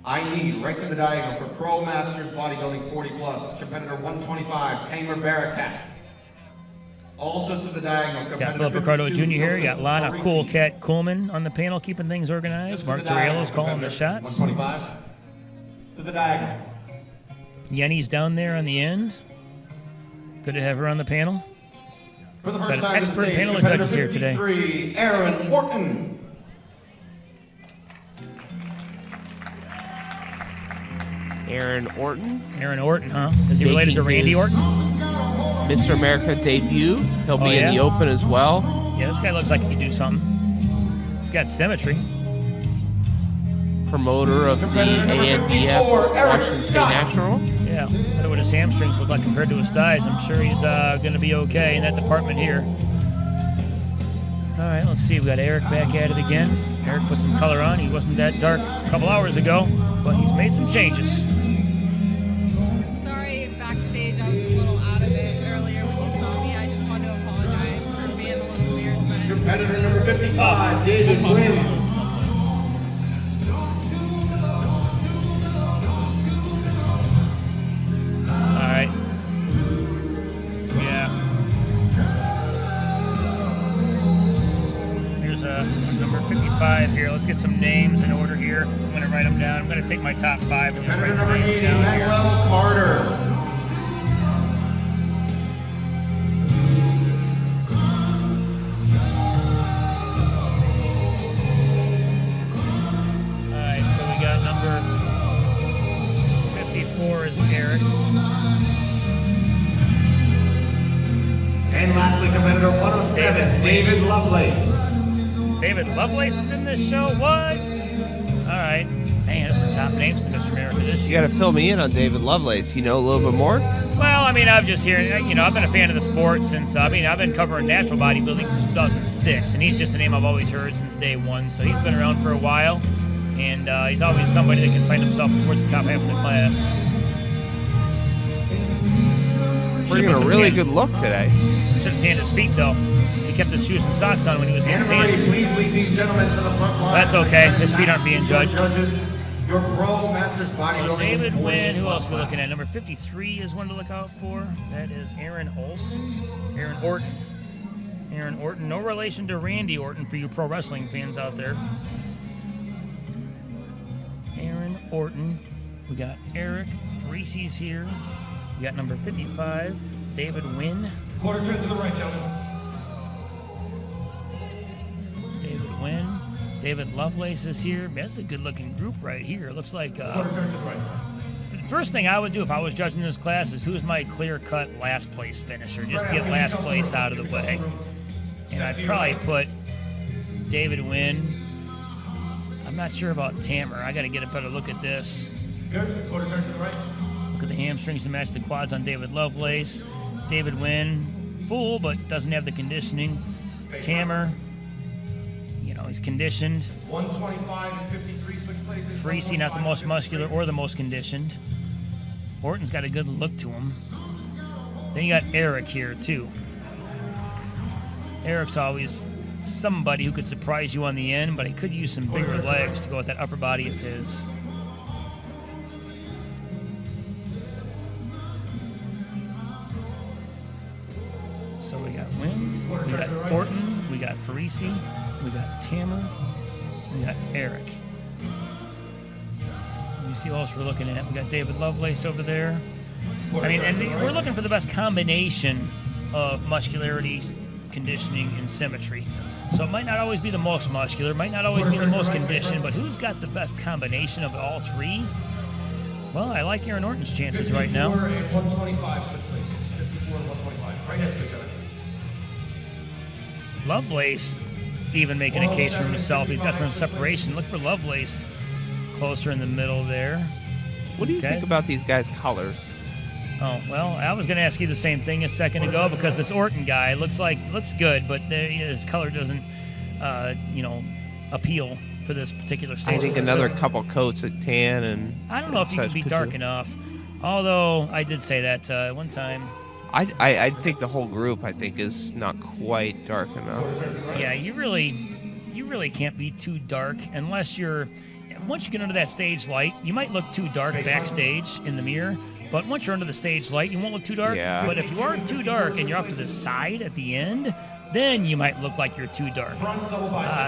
I need right to the diagonal for Pro Masters Bodybuilding 40 plus, competitor 125, Tamer Barakat. Also to the diagonal, Got Philip Ricardo Jr. here. You got Lana Cool Cat Coleman on the panel keeping things organized. Mark Torello's calling the shots. 125 to the diagonal. Yenny's down there on the end. Good to have her on the panel. For the Got first an time expert stage, panel of judges here today. Aaron Morton. Aaron Orton. Aaron Orton, huh? Is he related to Randy Orton? Mr. America debut. He'll be in the Open as well. Yeah, this guy looks like he can do something. He's got symmetry. Promoter of the ANBF Washington State National. Yeah, I wonder what his hamstrings look like compared to his thighs. I'm sure he's going to be okay in that department here. All right, let's see. We got Eric back at it again. Eric put some color on. He wasn't that dark a couple hours ago, but he's made some changes. Sorry, backstage, I was a little out of it earlier when you saw me. I just wanted to apologize for being a little weird. But Competitor number 55, David Wynn. All right. Yeah. Here's a number 55 here. Let's get some names in order here. I'm going to write them down. I'm going to take my top 5 and just write Competitor the number names 80, down here. Manuel Carter. Alright, so we got number 54 is Eric. And lastly, competitor 107, David Lovelace. David Lovelace is in this show? What? Alright. Man, there's some top names to Mr. America this You year. got to fill me in on David Lovelace. You know a little bit more? Well, I mean, I'm just here, you know, I've been a fan of the sport since, I've been covering natural bodybuilding since 2006, and he's just a name I've always heard since day one, so he's been around for a while, and he's always somebody that can find himself towards the top half of the class. Bringing a really good look today. Should have tanned his feet, though. He kept his shoes and socks on when he was getting Anna Marie, tanned. please lead these gentlemen to the front line. That's okay. His feet aren't being judged. Judges, your Pro Masters Bodybuilding. So David 40 Wynn, who else plus are we looking at? Number 53 is one to look out for. That is Aaron Orton. Aaron Orton, no relation to Randy Orton for you pro wrestling fans out there. Aaron Orton. We got Eric Reese's here. We got number 55, David Wynn. Quarter turn to the right, gentlemen. David Wynn. David Lovelace is here. That's a good-looking group right here. It looks like Quarter turn to the right. the first thing I would do if I was judging this class is who's my clear-cut last place finisher, just to get last place out of the way. And I'd probably put David Wynn. I'm not sure about Tamer. I got to get a better look at this. Good. Quarter turn to the right. Look at the hamstrings to match the quads on David Lovelace. David Wynn, full but doesn't have the conditioning. Tamer, you know, he's conditioned. 125 and 53 switch places. Freesy, not the most muscular or the most conditioned. Orton's got a good look to him. Then you got Eric here, too. Eric's always somebody who could surprise you on the end, but he could use some bigger legs to go with that upper body of his. So we got Wynn, we got Orton, we got Farisi, we got Tamer, we got Eric. You see what else we're looking at? We got David Lovelace over there. I mean, and we're looking for the best combination of muscularity, conditioning, and symmetry. So it might not always be the most muscular, might not always be the most conditioned, but who's got the best combination of all three? Well, I like Aaron Orton's chances right now. 54 and 125 switch places. 54 and 125. Right next to each other. Lovelace even making a case for himself. He's got some separation. Look for Lovelace closer in the middle there. What do you think about these guys' colors? Oh, well, I was going to ask you the same thing a second ago because this Orton guy looks good, but his color doesn't, appeal for this particular stage. I think another couple coats of tan and I don't know if you can be dark enough. Although I did say that one time. I think the whole group is not quite dark enough. Yeah, you really can't be too dark unless you're. once you get under that stage light, you might look too dark backstage in the mirror. But once you're under the stage light, you won't look too dark. Yeah. But if you are too dark and you're off to the side at the end, then you might look like you're too dark.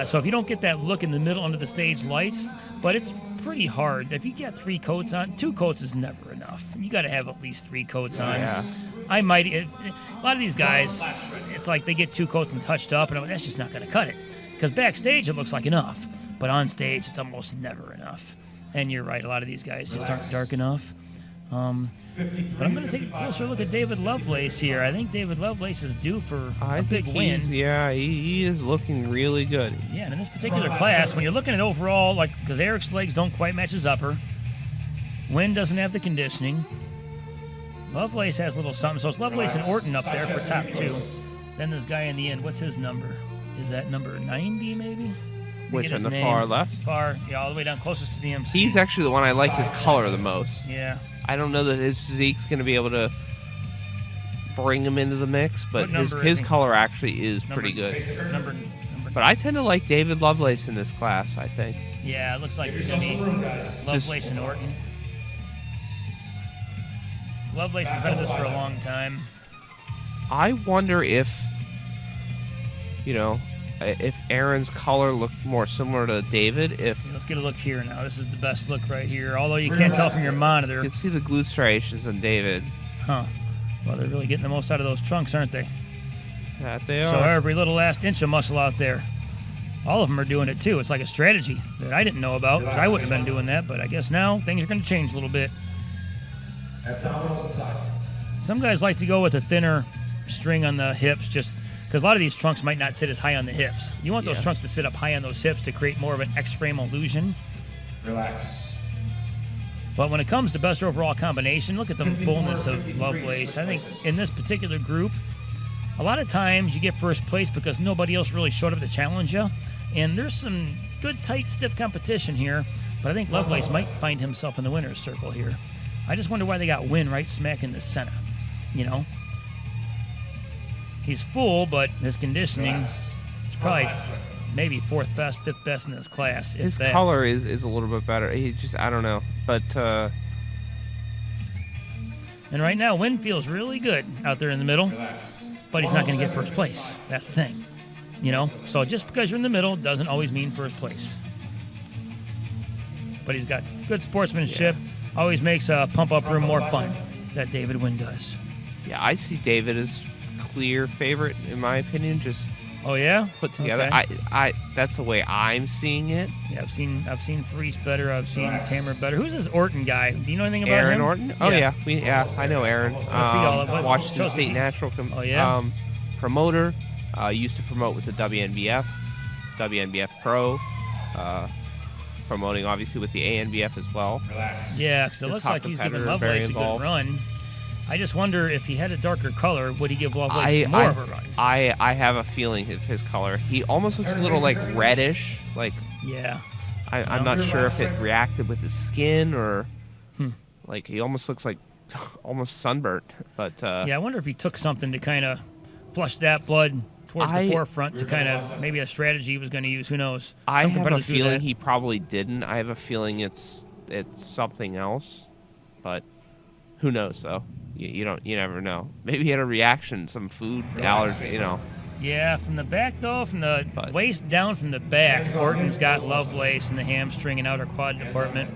So if you don't get that look in the middle under the stage lights, but it's pretty hard. If you get 3 coats on, 2 coats is never enough. You got to have at least 3 coats on. Yeah. A lot of these guys, it's like they get 2 coats and touched up, and that's just not going to cut it. Because backstage, it looks like enough. But on stage, it's almost never enough. And you're right, a lot of these guys just aren't dark enough. But I'm going to take a closer look at David Lovelace here. I think David Lovelace is due for a big win. Yeah, he is looking really good. Yeah, and in this particular class, when you're looking at overall, like, because Eric's legs don't quite match his upper, Wynn doesn't have the conditioning, Lovelace has a little something. So it's Lovelace and Orton up there for top 2. Then this guy in the end, what's his number? Is that number 90 maybe? Which on the far left? Far, yeah, all the way down closest to the MC. He's actually the one I like his color the most. Yeah. I don't know that his physique's going to be able to bring him into the mix, but his color actually is pretty good. But I tend to like David Lovelace in this class, I think. Yeah, it looks like it's going to be Lovelace and Orton. Lovelace has been at this for a long time. I wonder if Aaron's color looked more similar to David. Let's get a look here now. This is the best look right here. Although you can't tell from your monitor. You can see the glute striations in David. Huh. Well, they're really getting the most out of those trunks, aren't they? That they are. So every little last inch of muscle out there. All of them are doing it too. It's like a strategy that I didn't know about. 'Cause I wouldn't have been doing that, but I guess now things are going to change a little bit. Some guys like to go with a thinner string on the hips just because a lot of these trunks might not sit as high on the hips. You want those trunks to sit up high on those hips to create more of an X-frame illusion. Relax. But when it comes to best overall combination, look at the fullness of Lovelace. I think in this particular group, a lot of times you get first place because nobody else really showed up to challenge you. And there's some good, tight, stiff competition here. But I think Lovelace might find himself in the winner's circle here. I just wonder why they got Wynn right smack in the center, He's full, but his conditioning is probably maybe 4th best, 5th best in this class. His color is a little bit better. He just, I don't know. But and right now, Wynn feels really good out there in the middle, but he's not going to get first place. That's the thing, So just because you're in the middle doesn't always mean first place. But he's got good sportsmanship. Always makes pump-up room more fun. That David Wynn does. Yeah, I see David as clear favorite in my opinion. Just put together. Okay. I that's the way I'm seeing it. Yeah, I've seen Freese better. I've seen Tamer better. Who's this Orton guy? Do you know anything about Aaron him? Orton? Oh yeah, I know Aaron. Washington State Natural promoter. Used to promote with the WNBF Pro. Promoting obviously with the ANBF as well. Yeah, because it looks like he's giving Lovelace a good run. I just wonder if he had a darker color, would he give Lovelace more of a run? I have a feeling of his color. He almost looks a little like reddish. I'm not sure if it reacted with his skin or like he almost looks like almost sunburnt. But I wonder if he took something to kind of flush that blood towards the forefront to kind of maybe a strategy he was going to use. Who knows? I have a feeling he probably didn't. I have a feeling it's something else, but who knows though? You never know. Maybe he had a reaction, some food allergy. Yeah, from the back though, from the waist down from the back, Orton's got Lovelace in the hamstring and outer quad department.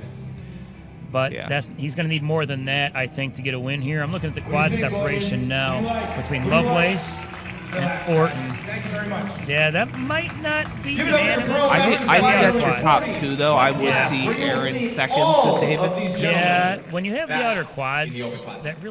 But he's going to need more than that, I think, to get a win here. I'm looking at the quad separation now between Lovelace and Orton. Thank you very much. Yeah, that might not be unanimous. I think that's your top 2, though. I would see Aaron second to David. Yeah, when you have the outer quads, that really